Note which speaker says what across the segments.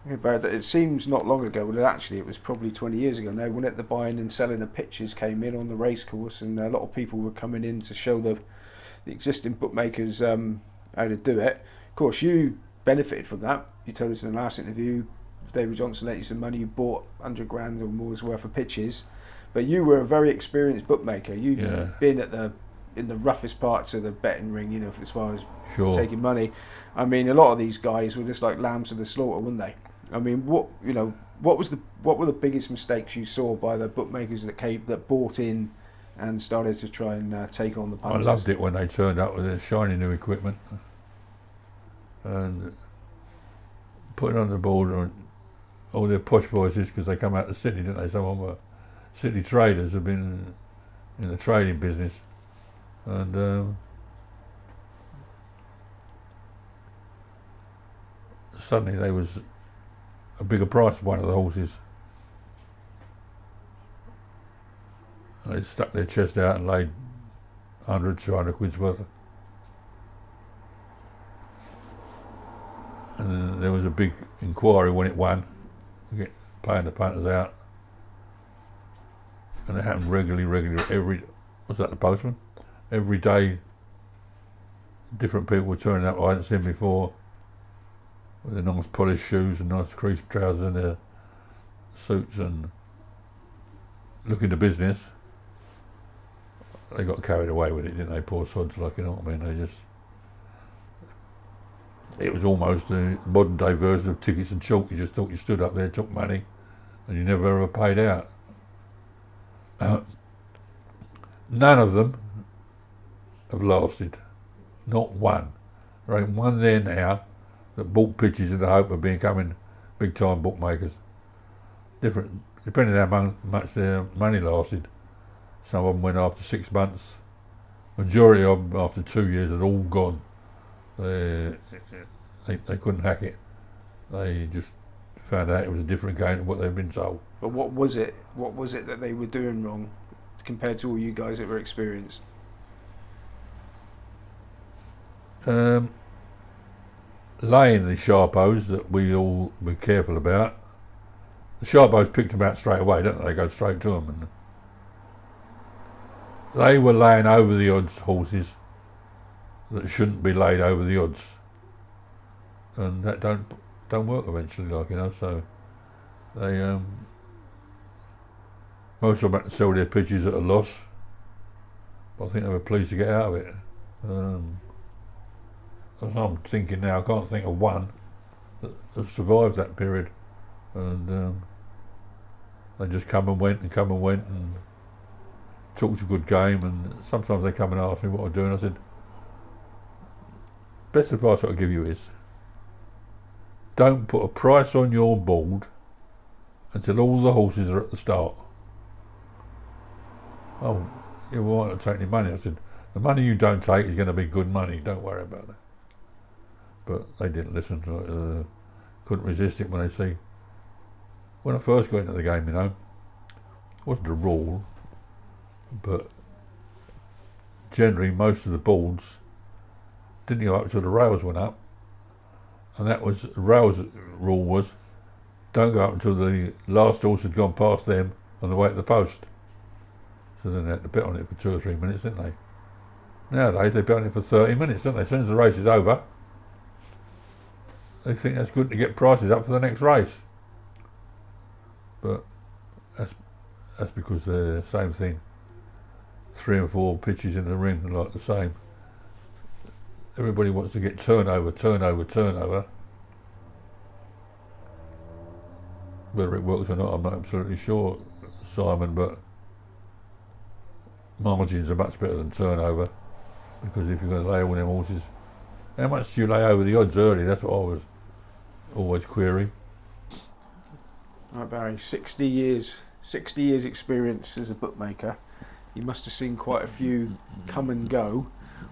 Speaker 1: But it seems not long ago, well actually it was probably 20 years ago now, when the buying and selling of pitches came in on the race course, and a lot of people were coming in to show the existing bookmakers how to do it. Of course, you benefited from that. You told us in the last interview, David Johnson lent you some money, you bought 100 grand or more's worth of pitches, but you were a very experienced bookmaker. You'd been in the roughest parts of the betting ring, you know, as far as taking money. I mean, a lot of these guys were just like lambs to the slaughter, weren't they? I mean, what were the biggest mistakes you saw by the bookmakers that bought in and started to try and take on the punters?
Speaker 2: I loved it when they turned up with their shiny new equipment and putting on the board on all their posh voices, because they come out of Sydney, didn't they? Some of them were city traders, have been in the trading business, and suddenly they was a bigger price for one of the horses. They stuck their chest out and laid 100, 200 quid's worth. And then there was a big inquiry when it won, paying the punters out. And it happened regularly, was that the postman? Every day, different people were turning up I hadn't seen before, with their nice polished shoes and nice creased trousers and their suits and looking to business. They got carried away with it, didn't they, poor sods, like, you know what I mean? It was almost a modern day version of tickets and chalk. You just thought you stood up there, took money, and you never ever paid out. None of them have lasted, not one. There ain't one there now that bought pitches in the hope of becoming big time bookmakers. Different, depending on how much their money lasted. Some of them went after 6 months. Majority of them after 2 years had all gone. They couldn't hack it. They just found out it was a different game than what they'd been told.
Speaker 1: But what was it? What was it that they were doing wrong compared to all you guys that were experienced?
Speaker 2: Laying the sharpos that we all were careful about. The sharpos picked them out straight away, don't they? They go straight to them. And they were laying over the odds horses that shouldn't be laid over the odds, and that don't work eventually, like, you know. So they most of them had to sell their pitches at a loss, but I think they were pleased to get out of it. As I'm thinking now, I can't think of one that survived that period, and they just come and went and talked a good game, and sometimes they come and ask me what I'm doing. I said, best advice I could give you is, don't put a price on your board until all the horses are at the start. Oh, you won't have to take any money. I said, the money you don't take is going to be good money, don't worry about that. But they didn't listen to it, couldn't resist it when they see. When I first got into the game, you know, it wasn't a rule, but generally most of the boards didn't go up till the rails went up, and that was, the rails rule was, don't go up until the last horse had gone past them on the way to the post. So then they had to bet on it for 2 or 3 minutes, didn't they? Nowadays they bet on it for 30 minutes, don't they? As soon as the race is over, they think that's good to get prices up for the next race. But that's because they're the same thing. 3 and 4 pitches in the ring are like the same. Everybody wants to get turnover. Whether it works or not, I'm not absolutely sure, Simon, but margins are much better than turnover, because if you're going to lay all them horses, how much do you lay over the odds early? That's what I was always querying.
Speaker 1: Right, Barry, 60 years experience as a bookmaker. You must have seen quite a few come and go.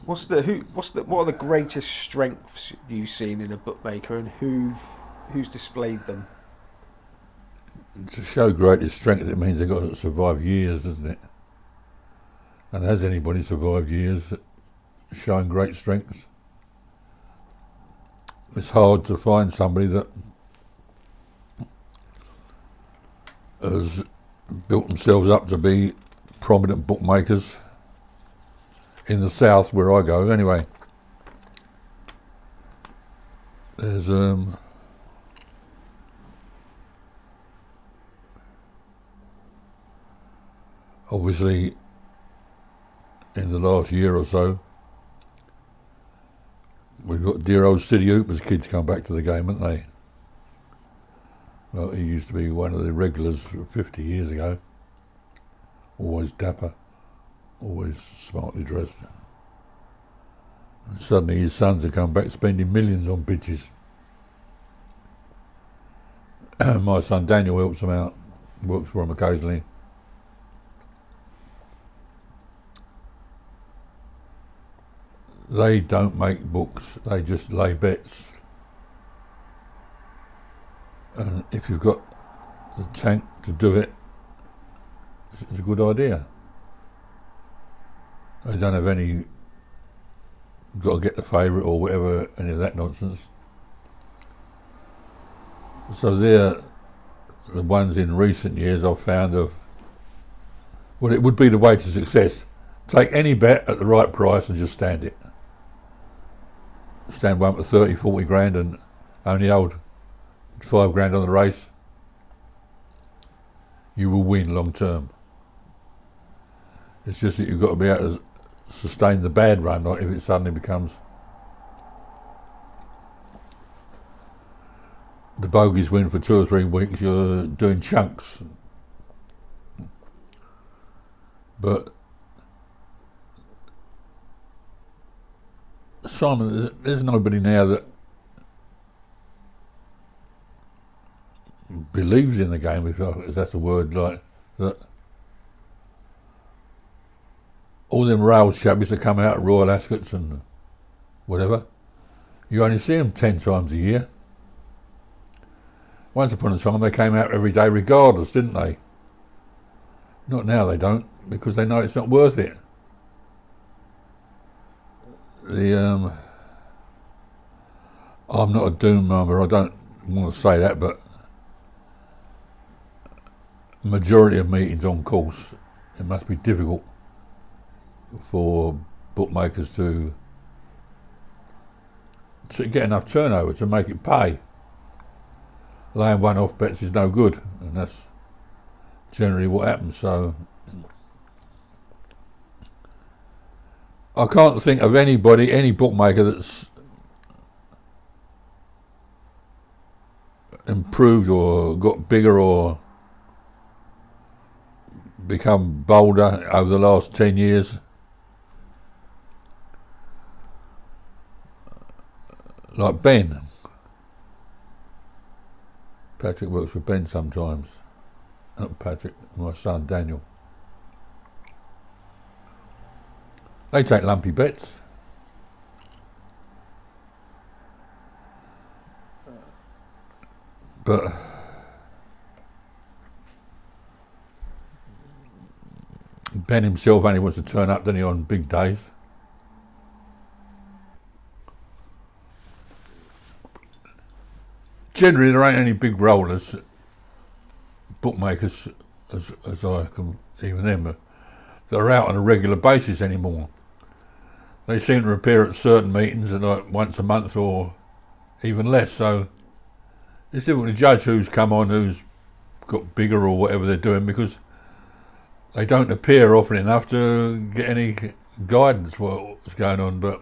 Speaker 1: What are the greatest strengths you've seen in a bookmaker, and who's displayed them?
Speaker 2: To show greatest strength, it means they've got to survive years, doesn't it? And has anybody survived years showing great strength? It's hard to find somebody that has built themselves up to be prominent bookmakers in the south where I go. Anyway, there's obviously in the last year or so we've got dear old City Hooper's kids come back to the game, haven't they? Well, he used to be one of the regulars 50 years ago. Always dapper, always smartly dressed. And suddenly his sons have come back spending millions on pitches. My son Daniel helps them out, works for them occasionally. They don't make books, they just lay bets. And if you've got the tank to do it, it's a good idea. They don't have any, got to get the favourite or whatever, any of that nonsense. So they're the ones in recent years I've found of, well, it would be the way to success. Take any bet at the right price and just stand it. Stand one for 30, 40 grand and only hold 5 grand on the race. You will win long term. It's just that you've got to be able to sustain the bad run, like if it suddenly becomes the bogies win for 2 or 3 weeks, you're doing chunks. But Simon, there's nobody now that believes in the game, if that's a word, like that. All them rail chappies that come out at Royal Ascots and whatever, you only see them 10 times a year. Once upon a time they came out every day regardless, didn't they? Not now, they don't, because they know it's not worth it. I'm not a doom monger, I don't want to say that, but majority of meetings on course, it must be difficult for bookmakers to get enough turnover to make it pay. Laying one-off bets is no good, and that's generally what happens. So I can't think of anybody, any bookmaker that's improved or got bigger or become bolder over the last 10 years. Like Ben. Patrick works for Ben sometimes. Not Patrick, my son Daniel. They take lumpy bets. But Ben himself only wants to turn up, doesn't he, on big days. Generally, there ain't any big rollers, bookmakers, as I can, even them, that are out on a regular basis anymore. They seem to appear at certain meetings like once a month or even less, so it's difficult to judge who's come on, who's got bigger or whatever they're doing, because they don't appear often enough to get any guidance what's going on. But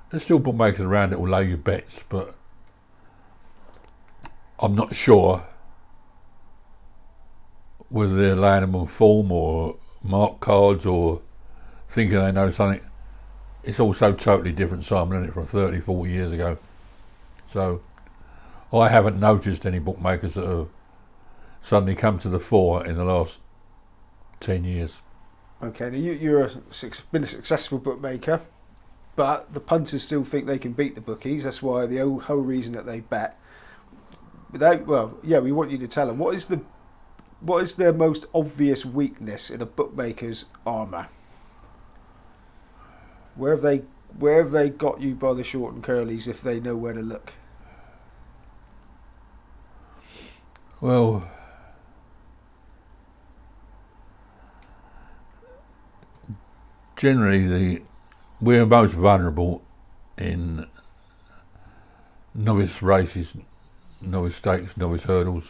Speaker 2: there's still bookmakers around that will lay you bets, but I'm not sure whether they're laying them on form or mark cards or thinking they know something. It's all so totally different, Simon, isn't it, from 30, 40 years ago. So I haven't noticed any bookmakers that have suddenly come to the fore in the last 10 years.
Speaker 1: Okay, now you've been a successful bookmaker, but the punters still think they can beat the bookies. That's why the whole reason that they bet. We want you to tell them what is their most obvious weakness in a bookmaker's armour. Where have they got you by the short and curlies if they know where to look?
Speaker 2: Well, generally we're most vulnerable in novice races, novice stakes, novice hurdles,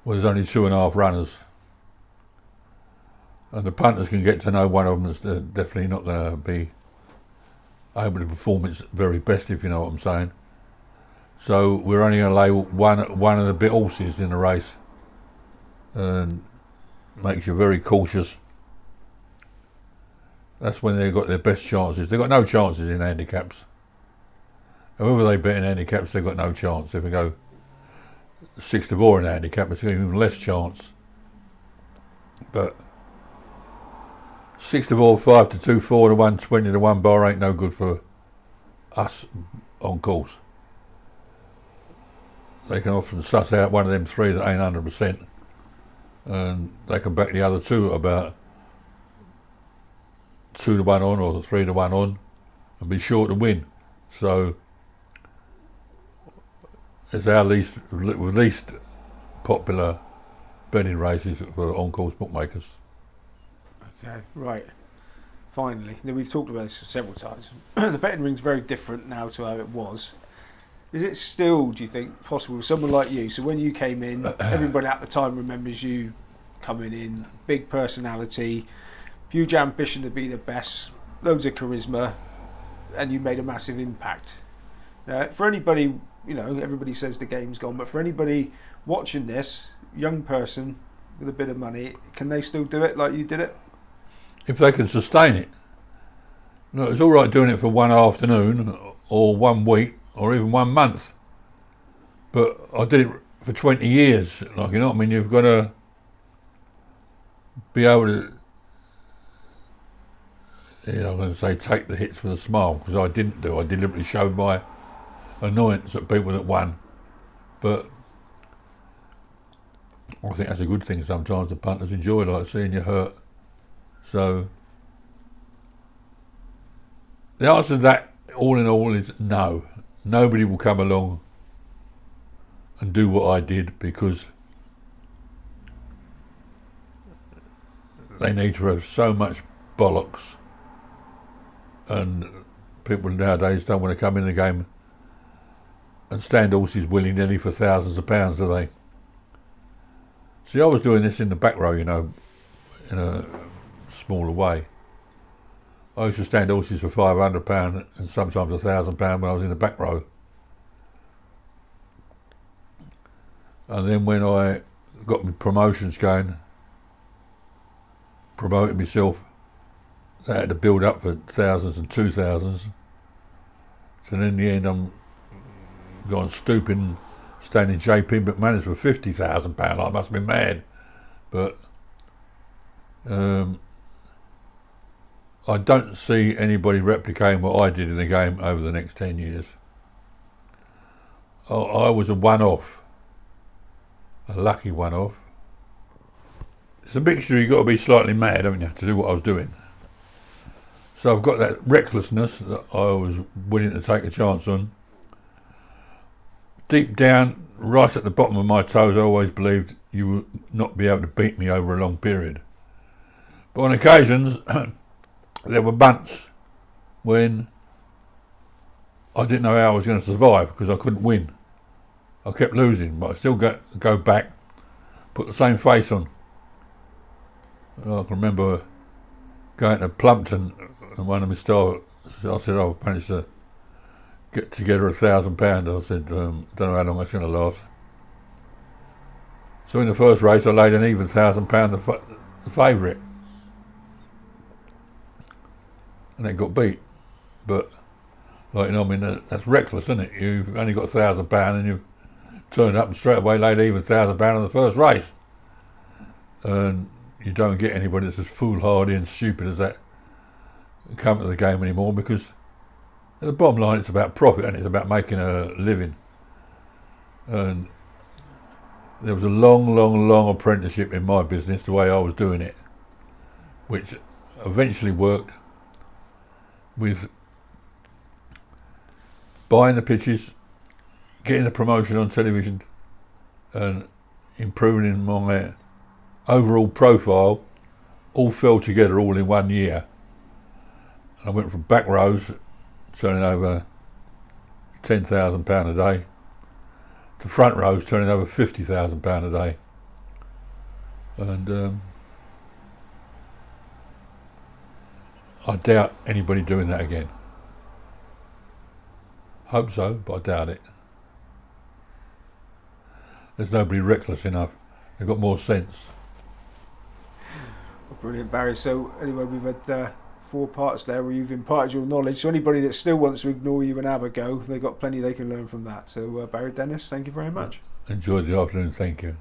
Speaker 2: where there's only 2.5 runners, and the punters can get to know one of them that's definitely not going to be able to perform its very best, if you know what I'm saying. So we're only going to lay one of the bit horses in the race, and makes you very cautious. That's when they've got their best chances. They've got no chances in handicaps. However they bet in handicaps, they've got no chance. If we go 6-4 in handicap, it's even less chance. But 6-4, 5-2, 4-1, 20-1 bar ain't no good for us on course. They can often suss out one of them three that ain't 100%, and they can back the other two at about 2-1 on or 3-1 on and be sure to win. So it's our least popular betting races for on-course bookmakers.
Speaker 1: Okay, right. Finally, now we've talked about this several times. The betting ring's very different now to how it was. Is it still, do you think, possible for someone like you? So when you came in, everybody at the time remembers you coming in, big personality, huge ambition to be the best, loads of charisma, and you made a massive impact. For anybody, you know, everybody says the game's gone, but for anybody watching this, young person with a bit of money, can they still do it like you did it?
Speaker 2: If they can sustain it. No, it's all right doing it for one afternoon or 1 week or even 1 month, but I did it for 20 years. Like, you know what I mean? You've got to be able to, you know, I'm going to say take the hits with a smile, because I didn't do. I deliberately showed my annoyance at people that won, but I think that's a good thing. Sometimes the punters enjoy, like, seeing you hurt. So the answer to that, all in all, is no. Nobody will come along and do what I did, because they need to have so much bollocks, and people nowadays don't want to come in the game and stand horses willy-nilly for thousands of pounds, do they? See, I was doing this in the back row, you know, in a smaller way. I used to stand horses for £500 and sometimes £1,000 when I was in the back row. And then when I got my promotions going, promoted myself, they had to build up for thousands and 2,000s. So then in the end I'm gone stooping, standing JP McManus for £50,000. I must have been mad. But I don't see anybody replicating what I did in the game over the next 10 years. I was a one-off, a lucky one-off. It's a mixture. You've got to be slightly mad, haven't you, to do what I was doing. So I've got that recklessness that I was willing to take a chance on. Deep down, right at the bottom of my toes, I always believed you would not be able to beat me over a long period. But on occasions, there were months when I didn't know how I was going to survive, because I couldn't win. I kept losing, but I still go back, put the same face on. And I can remember going to Plumpton, and one of my staff, I said, "Oh, I managed to get together £1,000. I said, don't know how long that's going to last. So in the first race, I laid an even £1,000 the favourite, and it got beat. But, like, you know, I mean, that's reckless, isn't it? You've only got £1,000 and you've turned up and straight away laid even £1,000 in the first race, and you don't get anybody that's as foolhardy and stupid as that come to the game anymore, because at the bottom line, it's about profit, and it's about making a living. And there was a long apprenticeship in my business, the way I was doing it, which eventually worked with buying the pitches, getting the promotion on television, and improving in my overall profile, all fell together all in 1 year. I went from back rows turning over £10,000 a day to front rows turning over £50,000 a day, and I doubt anybody doing that again. Hope so, but I doubt it. There's nobody reckless enough. They've got more sense.
Speaker 1: Well, brilliant, Barry. So anyway, we've had 4 parts there where you've imparted your knowledge. So anybody that still wants to ignore you and have a go, they've got plenty they can learn from that. So Barry, Dennis, thank you very much.
Speaker 2: Enjoyed the afternoon, thank you.